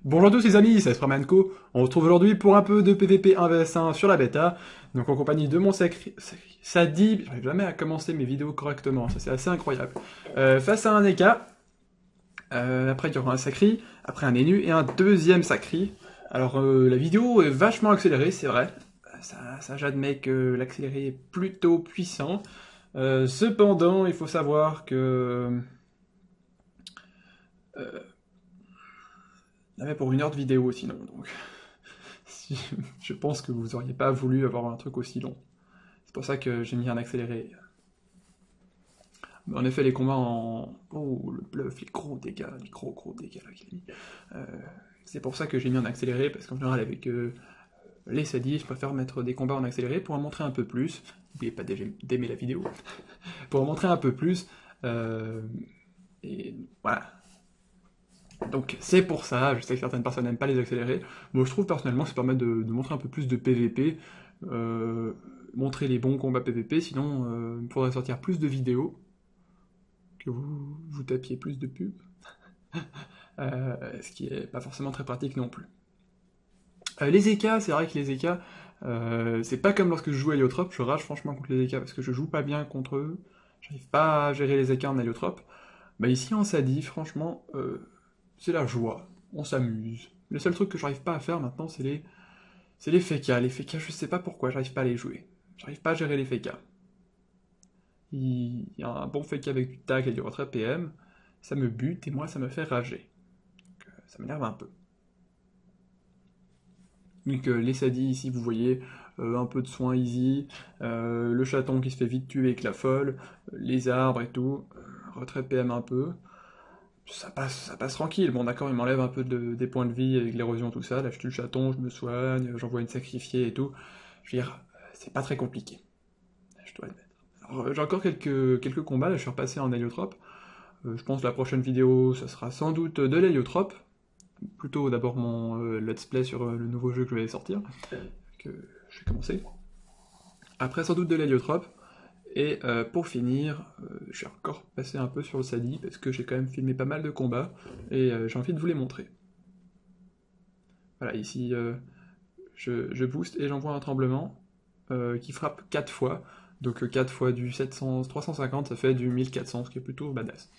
Bonjour à tous les amis, c'est Spremanco. On se retrouve aujourd'hui pour un peu de PVP 1vs1 sur la bêta. Donc en compagnie de mon Sadi, j'arrive jamais à commencer mes vidéos correctement, ça c'est assez incroyable. Face à un Eka, après il y aura un Sacri, après un Enu et un deuxième Sacri. Alors la vidéo est vachement accélérée, c'est vrai. Ça j'admets que l'accéléré est plutôt puissant. Cependant, il faut savoir que... Euh, il y en avait pour 1 heure de vidéo sinon, donc... Je pense que vous auriez pas voulu avoir un truc aussi long. C'est pour ça que j'ai mis un accéléré. Mais en effet, les combats en... Oh, le bluff, les gros dégâts là qu'il a mis. Euh, c'est pour ça que j'ai mis en accéléré, parce qu'en général, avec les sadis, je préfère mettre des combats en accéléré pour en montrer un peu plus. N'oubliez pas d'aimer la vidéo. Pour en montrer un peu plus. Et voilà. Donc c'est pour ça, je sais que certaines personnes n'aiment pas les accélérer. Moi je trouve personnellement que ça permet de montrer un peu plus de PVP, montrer les bons combats PVP, sinon il faudrait sortir plus de vidéos, que vous tapiez plus de pubs, ce qui est pas forcément très pratique non plus. Les EK, c'est vrai que les EK, c'est pas comme lorsque je joue Héliotrope, je rage franchement contre les EK parce que je joue pas bien contre eux, j'arrive pas à gérer les EK en Héliotrope. Bah ici en Sadi, franchement, c'est la joie, on s'amuse. Le seul truc que j'arrive pas à faire maintenant, c'est les FK. Les FK, je sais pas pourquoi, j'arrive pas à les jouer. J'arrive pas à gérer les FK. Il y a un bon FK avec du tag et du retrait PM, ça me bute et moi ça me fait rager. Donc, ça m'énerve un peu. Donc les sadis ici, vous voyez, un peu de soin easy, le chaton qui se fait vite tuer avec la folle, les arbres et tout, retrait PM un peu. Ça passe tranquille. Bon, d'accord, il m'enlève un peu des points de vie avec l'érosion, tout ça. Là, je tue le chaton, je me soigne, j'envoie une sacrifiée et tout. Je veux dire, c'est pas très compliqué, je dois admettre. Alors, j'ai encore quelques combats, là, je suis repassé en héliotrope. Je pense que la prochaine vidéo, ça sera sans doute de l'héliotrope. Plutôt d'abord mon let's play sur le nouveau jeu que je vais sortir, que je vais commencer. Après, sans doute de l'héliotrope. Et pour finir, je vais encore passer un peu sur le Sadi, parce que j'ai quand même filmé pas mal de combats, et j'ai envie de vous les montrer. Voilà, ici, je booste et j'envoie un tremblement qui frappe 4 fois. Donc 4 fois du 350, ça fait du 1400, ce qui est plutôt badass.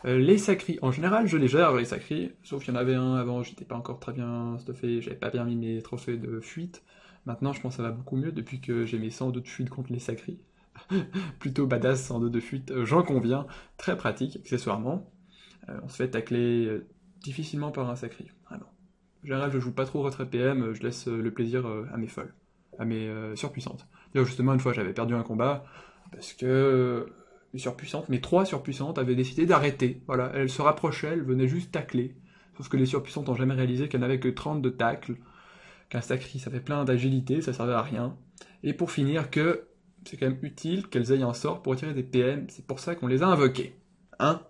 Les sacris, en général, je les gère, les sacris, sauf qu'il y en avait un avant, j'étais pas encore très bien stuffé, j'avais pas bien mis mes trophées de fuite. Maintenant, je pense que ça va beaucoup mieux depuis que j'ai mes 102 de fuite contre les sacris. Plutôt badass, 102 de fuite, j'en conviens, très pratique, accessoirement. On se fait tacler difficilement par un sacri, vraiment. En général, je joue pas trop retrait PM, je laisse le plaisir à mes folles, à mes surpuissantes. D'ailleurs, justement, une fois, j'avais perdu un combat, parce que mes surpuissantes, mes 3 surpuissantes avaient décidé d'arrêter. Voilà, elles se rapprochaient, elles venaient juste tacler. Sauf que les surpuissantes ont jamais réalisé qu'elles n'avaient que 30 de tacle, qu'un sacri, ça fait plein d'agilité, ça servait à rien. Et pour finir, que c'est quand même utile qu'elles aient un sort pour retirer des PM, c'est pour ça qu'on les a invoquées. Hein?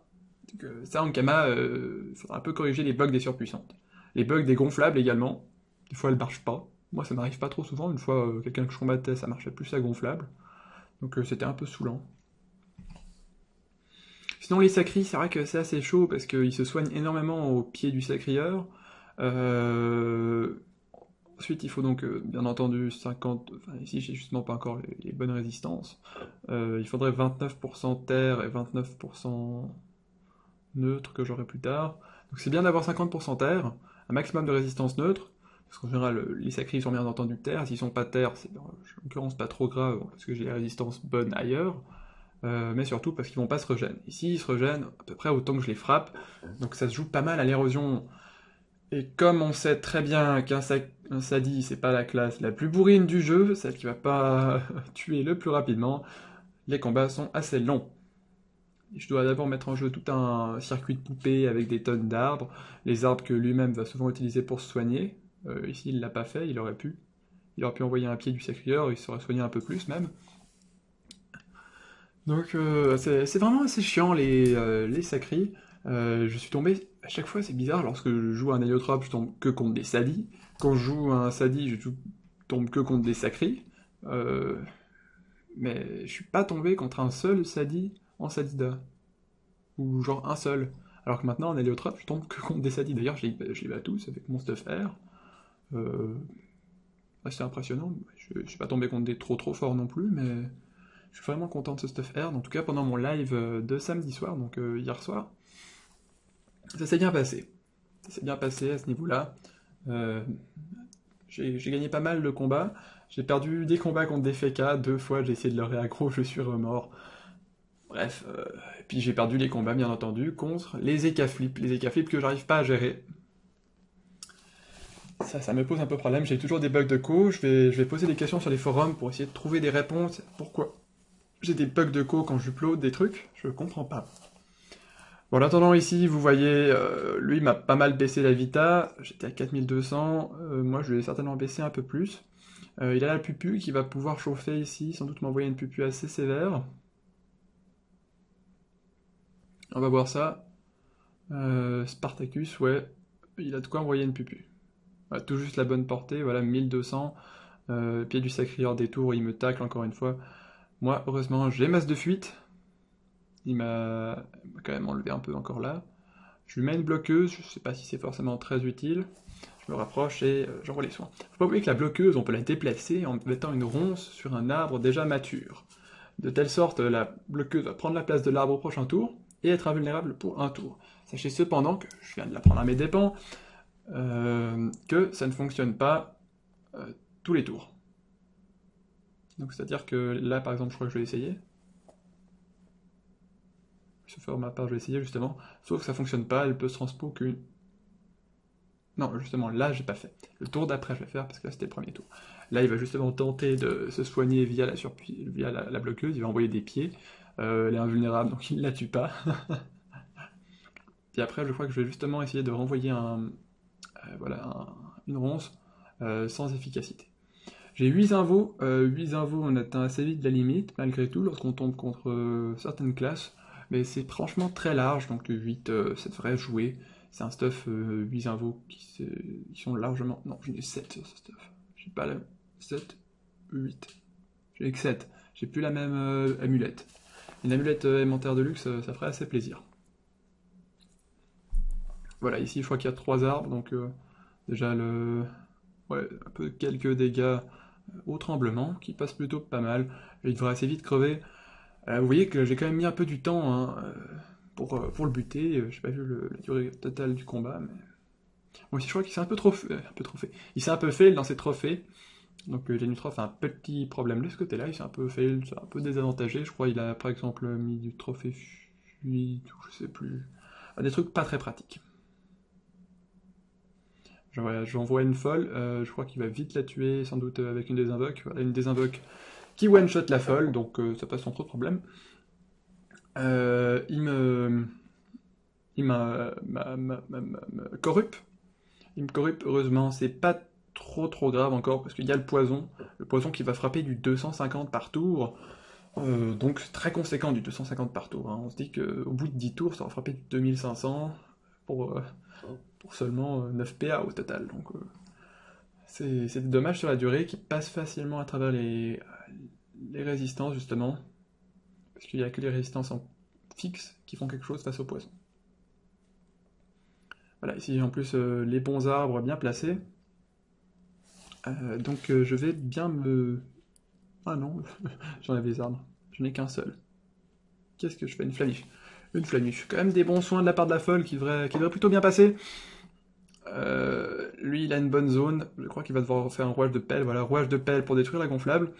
Donc, ça, en Kama, il faudra un peu corriger les bugs des surpuissantes. Les bugs des gonflables également, des fois elles marchent pas. Moi ça m'arrive pas trop souvent, une fois quelqu'un que je combattais ça marchait plus à gonflable. Donc c'était un peu saoulant. Sinon les sacris, c'est vrai que c'est assez chaud parce qu'ils se soignent énormément au pied du sacrieur. Euh, Ensuite, il faut donc, bien entendu, 50... Enfin, ici, j'ai justement pas encore les bonnes résistances. Il faudrait 29% terre et 29% neutre que j'aurai plus tard. Donc c'est bien d'avoir 50% terre, un maximum de résistance neutre, parce qu'en général, les sacris sont bien entendu terre. S'ils sont pas terre, c'est en l'occurrence pas trop grave, parce que j'ai les résistances bonnes ailleurs. Mais surtout parce qu'ils vont pas se régénérer. Ici, ils se régènent à peu près autant que je les frappe, donc ça se joue pas mal à l'érosion. Et comme on sait très bien qu'un Sadi, c'est pas la classe la plus bourrine du jeu, celle qui va pas tuer le plus rapidement, les combats sont assez longs. Et je dois d'abord mettre en jeu tout un circuit de poupées avec des tonnes d'arbres, les arbres que lui-même va souvent utiliser pour se soigner. Ici, il l'a pas fait, il aurait pu. Il aurait pu envoyer un pied du sacrieur, il serait soigné un peu plus même. Donc c'est vraiment assez chiant les sacris. Je suis tombé, à chaque fois c'est bizarre, lorsque je joue un héliotrope, je tombe que contre des sadis. Quand je joue un sadi, tombe que contre des sacris. Euh, mais je suis pas tombé contre un seul sadi en sadida. Ou genre un seul. Alors que maintenant, en héliotrope, je tombe que contre des sadis. D'ailleurs, je les bats tous avec mon stuff R. Assez impressionnant. Je suis pas tombé contre des trop forts non plus, mais je suis vraiment content de ce stuff R. En tout cas, pendant mon live de samedi soir, donc hier soir, ça s'est bien passé. Ça s'est bien passé à ce niveau-là. J'ai gagné pas mal de combats. J'ai perdu des combats contre des FK, 2 fois j'ai essayé de leur réaggro, je suis remort. Bref, et puis j'ai perdu les combats bien entendu contre les EK-flips que j'arrive pas à gérer. Ça me pose un peu problème, j'ai toujours des bugs de co, je vais poser des questions sur les forums pour essayer de trouver des réponses. Pourquoi j'ai des bugs de co quand j'upload des trucs? Je comprends pas. Bon, en attendant ici, vous voyez, lui m'a pas mal baissé la vita, j'étais à 4200, moi je vais certainement baisser un peu plus. Il a la pupu qui va pouvoir chauffer ici, sans doute m'envoyer une pupu assez sévère. On va voir ça. Spartacus, ouais, il a de quoi envoyer une pupu. Voilà, tout juste la bonne portée, voilà, 1200. Pied du sacrieur des tours, il me tacle encore une fois. Moi, heureusement, j'ai masse de fuite. Il m'a quand même enlevé un peu encore là. Je lui mets une bloqueuse, je sais pas si c'est forcément très utile. Je me rapproche et j'envoie les soins. Faut pas oublier que la bloqueuse, on peut la déplacer en mettant une ronce sur un arbre déjà mature. De telle sorte, la bloqueuse va prendre la place de l'arbre au prochain tour et être invulnérable pour un tour. Sachez cependant que je viens de la prendre à mes dépens, que ça ne fonctionne pas tous les tours. Donc c'est-à-dire que là, par exemple, je crois que je vais essayer. Je fais ma part, je vais essayer justement. Sauf que ça fonctionne pas, elle peut se transpo qu'une. Non, justement, là, j'ai pas fait. Le tour d'après, je vais faire, parce que là, c'était le premier tour. Là, il va justement tenter de se soigner via la bloqueuse, il va envoyer des pieds. Elle est invulnérable, donc il ne la tue pas. Puis après, je crois que je vais justement essayer de renvoyer une ronce sans efficacité. J'ai 8 invos, 8 invos, on atteint assez vite la limite, malgré tout, lorsqu'on tombe contre certaines classes, mais c'est franchement très large, donc le 8, ça devrait jouer. C'est un stuff 8 invos qui sont largement... Non, j'en ai 7 sur ce stuff. J'ai pas la... 7, 8. J'ai que 7. J'ai plus la même amulette. Une amulette aimentaire de luxe, ça ferait assez plaisir. Voilà, ici je crois qu'il y a 3 arbres, donc déjà ouais, un peu quelques dégâts au tremblement, qui passe plutôt pas mal. Et il devrait assez vite crever. Vous voyez que j'ai quand même mis un peu du temps hein, pour le buter. J'ai pas vu la durée totale du combat, mais... Moi aussi je crois qu'il s'est un peu trop fait. Il s'est un peu fail dans ses trophées. Donc Genutrof a un petit problème de ce côté-là, il s'est un peu fail, c'est un peu désavantagé. Je crois qu'il a par exemple mis du trophée fuite, ou je sais plus. Des trucs pas très pratiques. J'envoie une folle, je crois qu'il va vite la tuer, sans doute avec une désinvoque. Voilà, une désinvoque qui one-shot la folle, donc ça passe sans trop de problème. Il m'a corrupt. Il me corrupt, heureusement, c'est pas trop grave encore, parce qu'il y a le poison qui va frapper du 250 par tour. Donc c'est très conséquent du 250 par tour. Hein. On se dit qu'au bout de 10 tours, ça va frapper du 2500 pour seulement 9 PA au total. Donc c'est dommage sur la durée qui passe facilement à travers les résistances justement. Parce qu'il n'y a que les résistances en fixe qui font quelque chose face au poison. Voilà, ici en plus les bons arbres bien placés. Donc je vais bien me... Ah non, j'en avais des arbres. Je n'ai qu'un seul. Qu'est-ce que je fais? Une flamif. Une flamif. Quand même des bons soins de la part de la folle qui devrait plutôt bien passer. Lui, il a une bonne zone. Je crois qu'il va devoir faire un rouage de pelle. Voilà, rouage de pelle pour détruire la gonflable.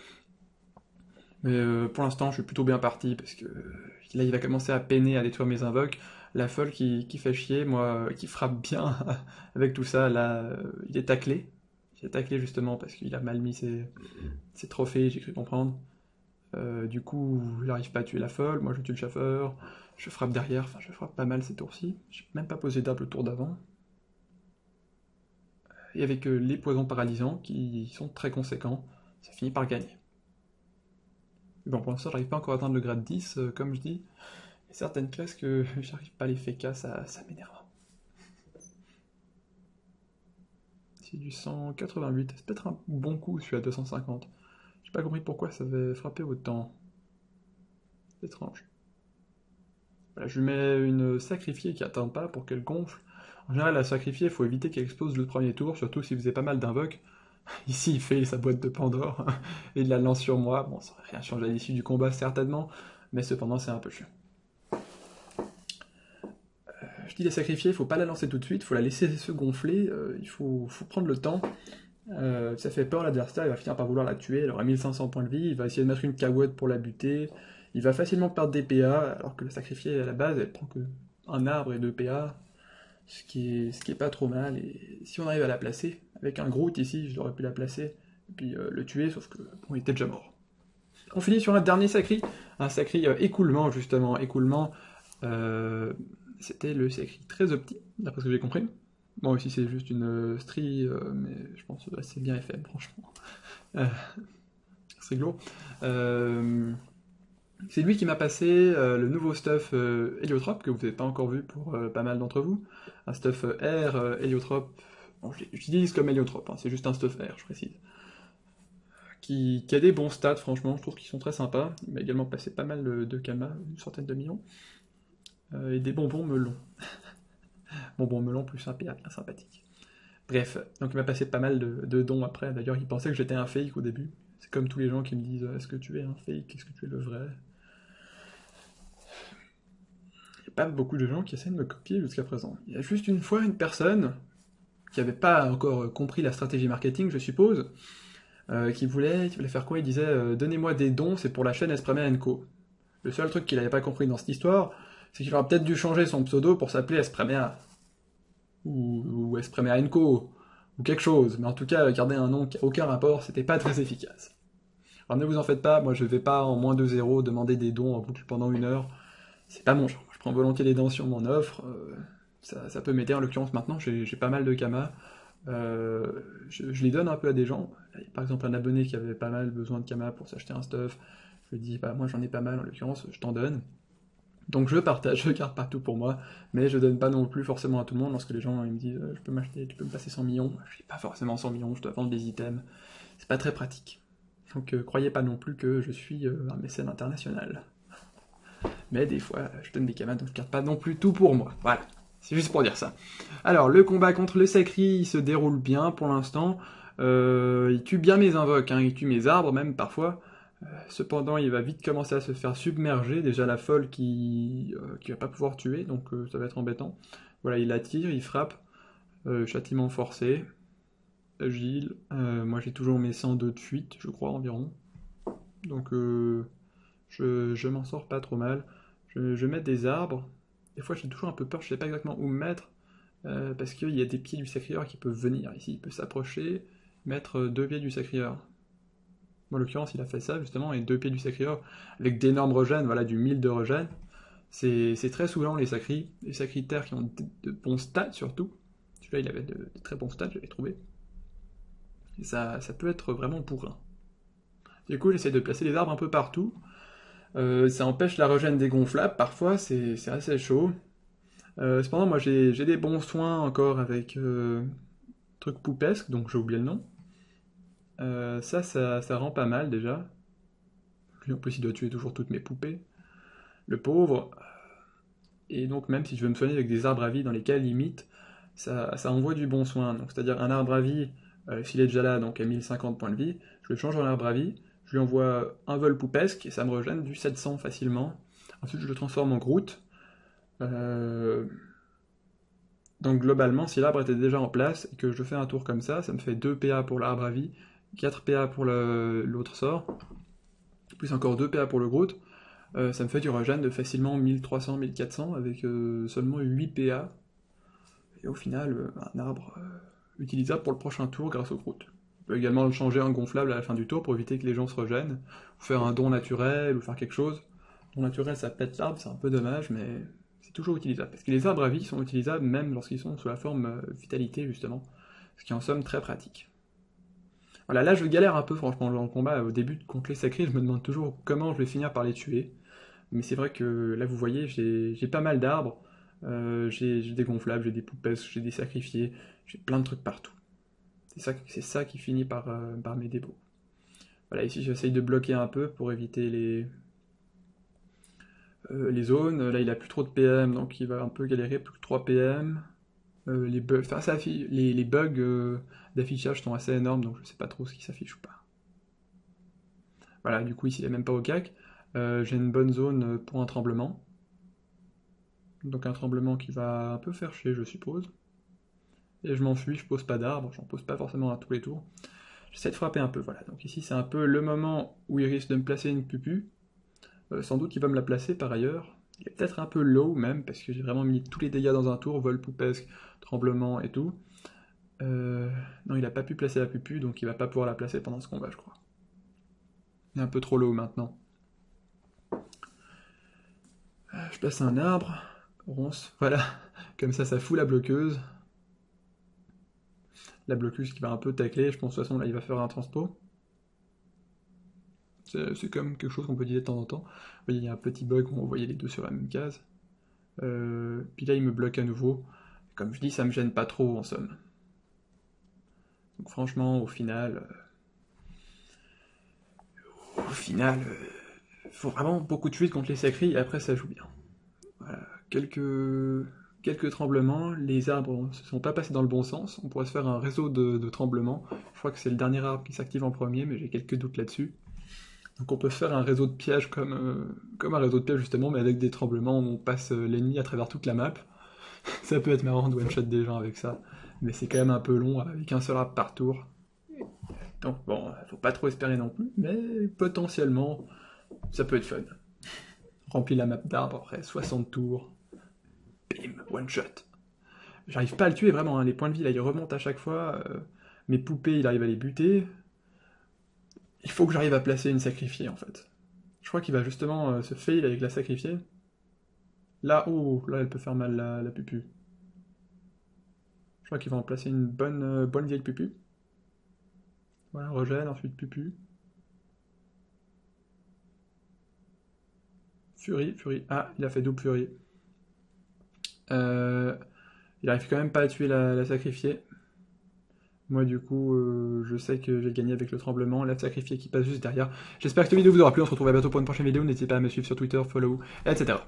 Mais pour l'instant, je suis plutôt bien parti parce que là, il va commencer à peiner à détruire mes invoques. La folle qui fait chier, moi, qui frappe bien avec tout ça, là, il est taclé. Il est taclé justement parce qu'il a mal mis ses trophées, j'ai cru comprendre. Du coup, il n'arrive pas à tuer la folle. Moi, je tue le chauffeur. Je frappe derrière. Enfin, je frappe pas mal ces tours-ci. J'ai même pas posé d'arbre le tour d'avant. Et avec les poisons paralysants qui sont très conséquents, ça finit par gagner. Bon, pour l'instant, j'arrive pas encore à atteindre le grade 10, comme je dis. Il y a certaines classes que j'arrive pas à les FK, ça m'énerve. C'est du 188, c'est peut-être un bon coup celui à 250. J'ai pas compris pourquoi ça avait frappé autant. C'est étrange. Voilà, je lui mets une sacrifiée qui atteint pas pour qu'elle gonfle. En général, la sacrifiée, il faut éviter qu'elle explose le premier tour, surtout si vous avez pas mal d'invoques. Ici, il fait sa boîte de Pandore et il la lance sur moi. Bon, ça n'a rien changé à l'issue du combat, certainement, mais cependant, c'est un peu chiant. Je dis la sacrifier, il faut pas la lancer tout de suite, il faut la laisser se gonfler, il faut prendre le temps. Ça fait peur l'adversaire, il va finir par vouloir la tuer, elle aura 1500 points de vie, il va essayer de mettre une cacahuète pour la buter, il va facilement perdre des PA, alors que la sacrifier à la base, elle prend que un arbre et 2 PA, ce qui est pas trop mal, et si on arrive à la placer, avec un Groot ici, j'aurais pu la placer, et puis le tuer, sauf que bon, il était déjà mort. On finit sur un dernier sacri, un sacri écoulement justement, écoulement, c'était le sacri très opti, d'après ce que j'ai compris. Bon, ici c'est juste une strie, mais je pense que c'est bien FM, franchement. C'est lourd. C'est lui qui m'a passé le nouveau stuff héliotrope, que vous n'avez pas encore vu pour pas mal d'entre vous. Un stuff air héliotrope, bon, j'utilise comme héliotrope, hein, c'est juste un stuff air, je précise. Qui a des bons stats, franchement, je trouve qu'ils sont très sympas. Il m'a également passé pas mal de kamas, une centaine de millions. Et des bonbons melons. Bonbons melons plus un PA bien sympathique. Bref, donc il m'a passé pas mal de dons après. D'ailleurs, il pensait que j'étais un fake au début. C'est comme tous les gens qui me disent est-ce que tu es un fake, est-ce que tu es le vrai? Il n'y a pas beaucoup de gens qui essaient de me copier jusqu'à présent. Il y a juste une fois une personne qui n'avait pas encore compris la stratégie marketing, je suppose, qui voulait faire quoi? Il disait donnez-moi des dons, c'est pour la chaîne Espremea & Co. Le seul truc qu'il n'avait pas compris dans cette histoire, c'est qu'il aurait peut-être dû changer son pseudo pour s'appeler Espremea. Ou Espremea & Co. Ou quelque chose. Mais en tout cas, garder un nom qui n'a aucun rapport, c'était pas très efficace. Alors ne vous en faites pas, moi je vais pas en moins de 0 demander des dons en boucle pendant 1 heure. C'est pas mon genre. Je prends volontiers les dons sur mon offre. Ça peut m'aider en l'occurrence maintenant, j'ai pas mal de kamas. Je les donne un peu à des gens. Par exemple, un abonné qui avait pas mal besoin de kamas pour s'acheter un stuff. Je lui dis, bah moi j'en ai pas mal en l'occurrence, je t'en donne. Donc je partage, je garde pas tout pour moi, mais je donne pas non plus forcément à tout le monde lorsque les gens ils me disent je peux m'acheter, tu peux me passer 100 millions. Je n'ai pas forcément 100 millions, je dois vendre des items. C'est pas très pratique. Donc croyez pas non plus que je suis un mécène international. Mais des fois, je donne des kamas, donc je garde pas non plus tout pour moi. Voilà, c'est juste pour dire ça. Alors, le combat contre le Sacri, il se déroule bien pour l'instant. Il tue bien mes invoques, hein, il tue mes arbres même parfois. Cependant, il va vite commencer à se faire submerger. Déjà la folle qui va pas pouvoir tuer, donc ça va être embêtant. Voilà, il attire, il frappe. Châtiment forcé. Agile. Moi j'ai toujours mes 102 de fuite, je crois environ. Donc je m'en sors pas trop mal. Je mets des arbres. Des fois j'ai toujours un peu peur, je sais pas exactement où me mettre. Parce qu'il y a des pieds du sacrieur qui peuvent venir. Ici il peut s'approcher, mettre 2 pieds du sacrieur. En l'occurrence, il a fait ça justement, et 2 pieds du sacrieur, avec d'énormes regen, voilà, du 1000 de regen. C'est très souvent les sacritaires qui ont de bons stats surtout. Celui-là, il avait de très bons stats, j'avais trouvé. Et ça peut être vraiment bourrin. Du coup, j'essaie de placer les arbres un peu partout. Ça empêche la regen dégonflable, parfois, c'est assez chaud. Cependant, moi, j'ai des bons soins encore avec truc poupesque, donc j'ai oublié le nom. Ça rend pas mal déjà. Lui en plus il doit tuer toujours toutes mes poupées. Le pauvre. Et donc même si je veux me soigner avec des arbres à vie dans lesquels limite, ça envoie du bon soin. Donc c'est-à-dire un arbre à vie, s'il est déjà là, donc à 1050 points de vie, je le change en arbre à vie, je lui envoie un vol poupesque et ça me régène du 700 facilement. Ensuite je le transforme en Groot. Donc globalement, si l'arbre était déjà en place et que je fais un tour comme ça me fait 2 PA pour l'arbre à vie, 4 PA pour l'autre sort, plus encore 2 PA pour le Groot, ça me fait du regen de facilement 1300-1400 avec seulement 8 PA. Et au final, un arbre utilisable pour le prochain tour grâce au Groot. On peut également changer un gonflable à la fin du tour pour éviter que les gens se regènent, ou faire un don naturel, ou faire quelque chose. Don naturel, ça pète l'arbre, c'est un peu dommage, mais c'est toujours utilisable. Parce que les arbres à vie sont utilisables même lorsqu'ils sont sous la forme vitalité, justement. Ce qui est en somme très pratique. Voilà, là je galère un peu franchement dans le combat. Au début contre les sacrés, je me demande toujours comment je vais finir par les tuer. Mais c'est vrai que là vous voyez, j'ai pas mal d'arbres. J'ai des gonflables, j'ai des poupées, j'ai des sacrifiés, j'ai plein de trucs partout. C'est ça qui finit par m'aider beaucoup. Voilà, ici j'essaye de bloquer un peu pour éviter Les zones, là il a plus trop de PM, donc il va un peu galérer, plus que 3 PM. Les bugs, enfin, les bugs d'affichage sont assez énormes, donc je sais pas trop ce qui s'affiche ou pas. Voilà, du coup ici il est même pas au cac. J'ai une bonne zone pour un tremblement. Donc un tremblement qui va un peu faire chier, je suppose. Et je m'enfuis, je pose pas d'arbre, j'en pose pas forcément à tous les tours. J'essaie de frapper un peu, voilà. Donc ici c'est un peu le moment où il risque de me placer une pupu. Sans doute qu'il va me la placer par ailleurs. Il est peut-être un peu low même, parce que j'ai vraiment mis tous les dégâts dans un tour, vol poupesque, tremblement et tout. Non, il a pas pu placer la pupu, donc il va pas pouvoir la placer pendant ce combat, je crois. Il est un peu trop low maintenant. Je place un arbre, ronce, voilà. Comme ça fout la bloqueuse. La bloqueuse qui va un peu tacler, je pense de toute façon là il va faire un transpo. C'est comme quelque chose qu'on peut dire de temps en temps. Vous voyez, il y a un petit bug où on voyait les deux sur la même case. Puis là il me bloque à nouveau. Comme je dis, ça me gêne pas trop en somme. Donc franchement, au final, faut vraiment beaucoup de fuite contre les sacris et après ça joue bien. Voilà, quelques tremblements, les arbres ne se sont pas passés dans le bon sens, on pourrait se faire un réseau de tremblements. Je crois que c'est le dernier arbre qui s'active en premier, mais j'ai quelques doutes là-dessus. Donc on peut se faire un réseau de pièges comme un réseau de pièges justement, mais avec des tremblements où on passe l'ennemi à travers toute la map. Ça peut être marrant de one-shot des gens avec ça, mais c'est quand même un peu long, avec un seul arbre par tour. Donc bon, faut pas trop espérer non plus, mais potentiellement, ça peut être fun. Remplis la map d'arbres après 60 tours. Bim, one shot. J'arrive pas à le tuer vraiment, hein. Les points de vie là ils remontent à chaque fois. Mes poupées il arrive à les buter. Il faut que j'arrive à placer une sacrifiée en fait. Je crois qu'il va justement se fail avec la sacrifiée. Là, oh, là elle peut faire mal la pupu. Je crois qu'il va en placer une bonne vieille pupu. Voilà, regen, ensuite pupu. Fury. Ah, il a fait double Fury. Il arrive quand même pas à tuer la sacrifiée. Moi du coup, je sais que j'ai gagné avec le tremblement, la sacrifiée qui passe juste derrière. J'espère que cette vidéo vous aura plu, on se retrouve à bientôt pour une prochaine vidéo, n'hésitez pas à me suivre sur Twitter, follow, etc.